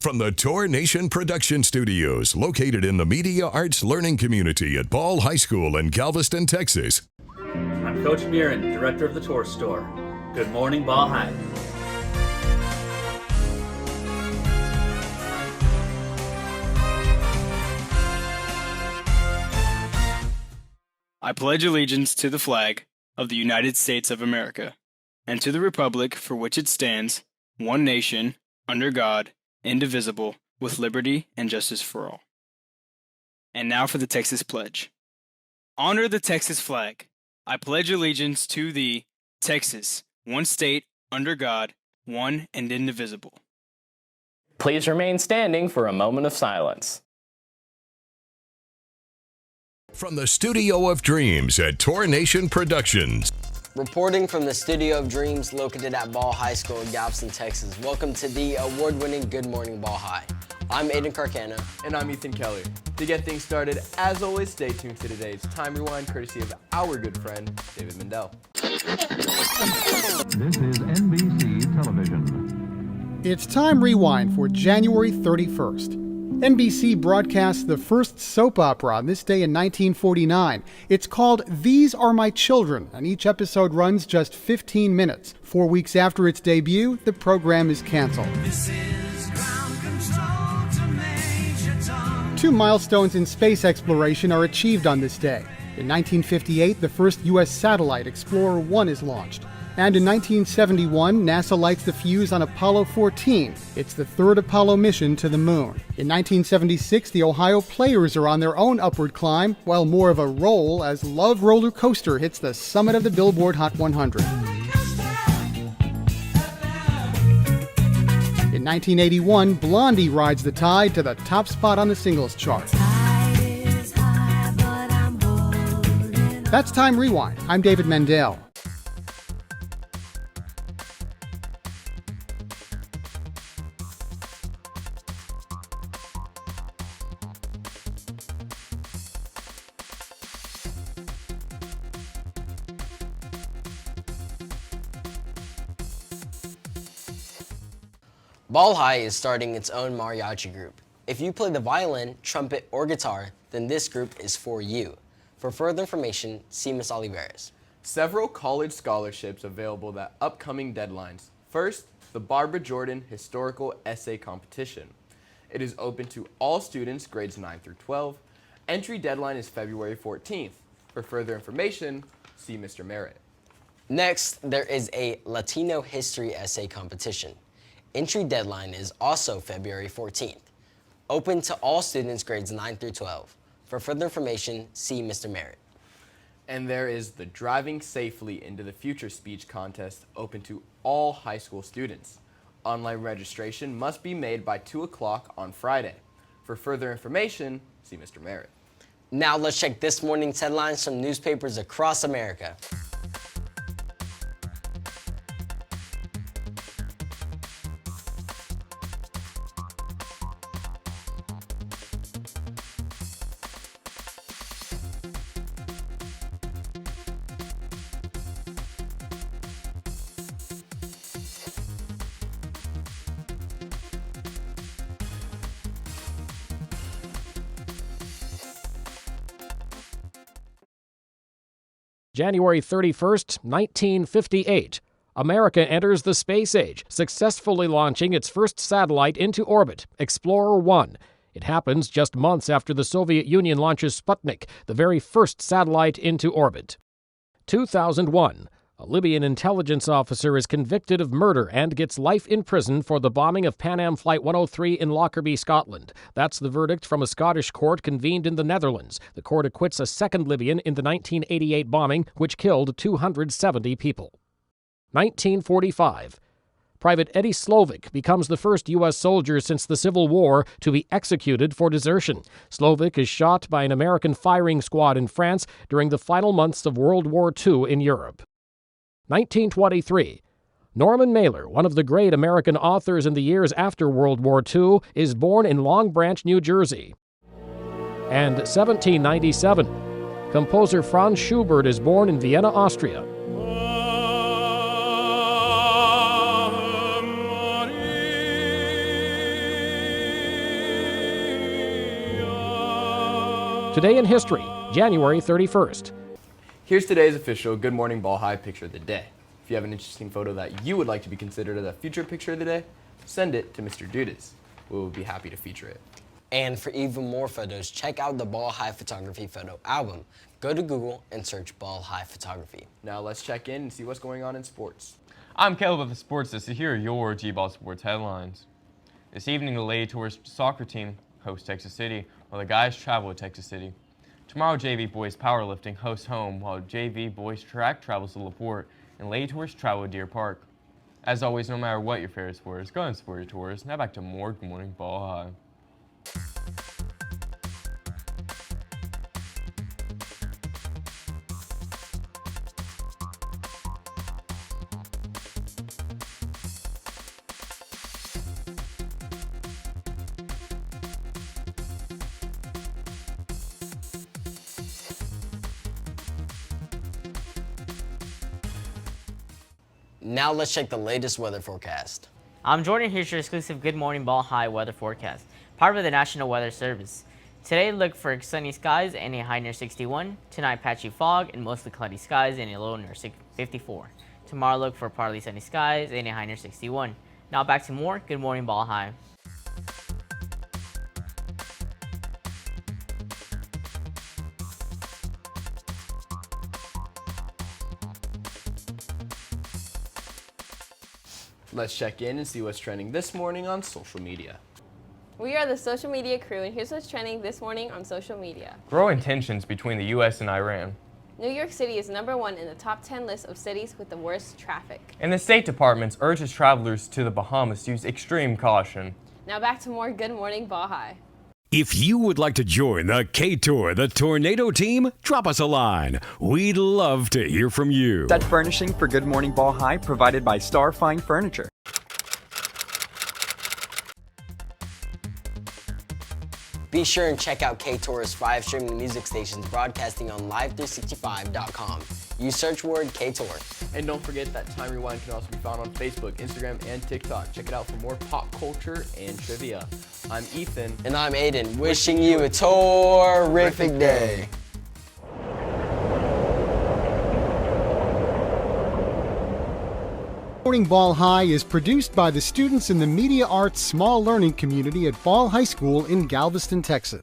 From the Tour Nation Production Studios, located in the Media Arts Learning Community at Ball High School in Galveston, Texas. I'm Coach Mirren, Director of the Tour Store. Good morning, Ball High. I pledge allegiance to the flag of the United States of America, and to the republic for which it stands, one nation, under God, indivisible, with liberty and justice for all. And now for the Texas Pledge. Honor the Texas flag. I pledge allegiance to the Texas, one state, under God, one and indivisible. Please remain standing for a moment of silence. From the Studio of Dreams at Tour Nation Productions. Reporting from the Studio of Dreams located at Ball High School in Galveston, Texas. Welcome to the award-winning Good Morning Ball High. I'm Aiden Carcana. And I'm Ethan Kelly. To get things started, as always, stay tuned to today's Time Rewind, courtesy of our good friend, David Mendel. This is NBC Television. It's Time Rewind for January 31st. NBC broadcasts the first soap opera on this day in 1949. It's called These Are My Children, and each episode runs just 15 minutes. 4 weeks after its debut, the program is canceled. Two milestones in space exploration are achieved on this day. In 1958, the first U.S. satellite, Explorer 1, is launched. And in 1971, NASA lights the fuse on Apollo 14. It's the third Apollo mission to the moon. In 1976, the Ohio Players are on their own upward climb, while more of a roll as Love Roller Coaster hits the summit of the Billboard Hot 100. In 1981, Blondie rides the tide to the top spot on the singles chart. That's Time Rewind. I'm David Mendel. Ball High is starting its own mariachi group. If you play the violin, trumpet, or guitar, then this group is for you. For further information, see Ms. Olivares. Several college scholarships available at upcoming deadlines. First, the Barbara Jordan Historical Essay Competition. It is open to all students grades 9 through 12. Entry deadline is February 14th. For further information, see Mr. Merritt. Next, there is a Latino History Essay Competition. Entry deadline is also February 14th. Open to all students grades 9 through 12. For further information, see Mr. Merritt. And there is the Driving Safely into the Future speech contest, open to all high school students. Online registration must be made by 2 o'clock on Friday. For further information, see Mr. Merritt. Now let's check this morning's headlines from newspapers across America. January 31st, 1958. America enters the space age, successfully launching its first satellite into orbit, Explorer 1. It happens just months after the Soviet Union launches Sputnik, the very first satellite into orbit. 2001. A Libyan intelligence officer is convicted of murder and gets life in prison for the bombing of Pan Am Flight 103 in Lockerbie, Scotland. That's the verdict from a Scottish court convened in the Netherlands. The court acquits a second Libyan in the 1988 bombing, which killed 270 people. 1945. Private Eddie Slovic becomes the first U.S. soldier since the Civil War to be executed for desertion. Slovic is shot by an American firing squad in France during the final months of World War II in Europe. 1923. Norman Mailer, one of the great American authors in the years after World War II, is born in Long Branch, New Jersey. And 1797. Composer Franz Schubert is born in Vienna, Austria. Today in History, January 31st. Here's today's official Good Morning Ball High picture of the day. If you have an interesting photo that you would like to be considered as a future picture of the day, send it to Mr. Dudas. We will be happy to feature it. And for even more photos, check out the Ball High Photography photo album. Go to Google and search Ball High Photography. Now let's check in and see what's going on in sports. I'm Caleb of the Sports Desk. Here are your G-Ball Sports headlines. This evening, the Lady Tourist soccer team hosts Texas City, while the guys travel to Texas City. Tomorrow, JV Boys Powerlifting hosts home, while JV Boys Track travels to LaPorte, and Lady Tours travel to Deer Park. As always, no matter what your favorite sport is, go and support your tours. Now back to more Good Morning Ball High. Now let's check the latest weather forecast. I'm Jordan. Here's your exclusive Good Morning Ball High weather forecast, part of the National Weather Service. Today, look for sunny skies and a high near 61. Tonight, patchy fog and mostly cloudy skies and a low near 54. Tomorrow, look for partly sunny skies and a high near 61. Now back to more Good Morning Ball High. Let's check in and see what's trending this morning on social media. We are the social media crew, and here's what's trending this morning on social media. Growing tensions between the U.S. and Iran. New York City is #1 in the top 10 list of cities with the worst traffic. And the State Department urges travelers to the Bahamas to use extreme caution. Now back to more Good Morning Ball High. If you would like to join the K-Tour, the Tornado team, drop us a line. We'd love to hear from you. Set furnishing for Good Morning Ball High provided by Star Fine Furniture. Be sure and check out K-Tour's 5 streaming music stations broadcasting on live365.com. Use search word K-Tour. And don't forget that Time Rewind can also be found on Facebook, Instagram, and TikTok. Check it out for more pop culture and trivia. I'm Ethan. And I'm Aiden, wishing you a terrific day. Morning Ball High is produced by the students in the Media Arts Small Learning Community at Ball High School in Galveston, Texas.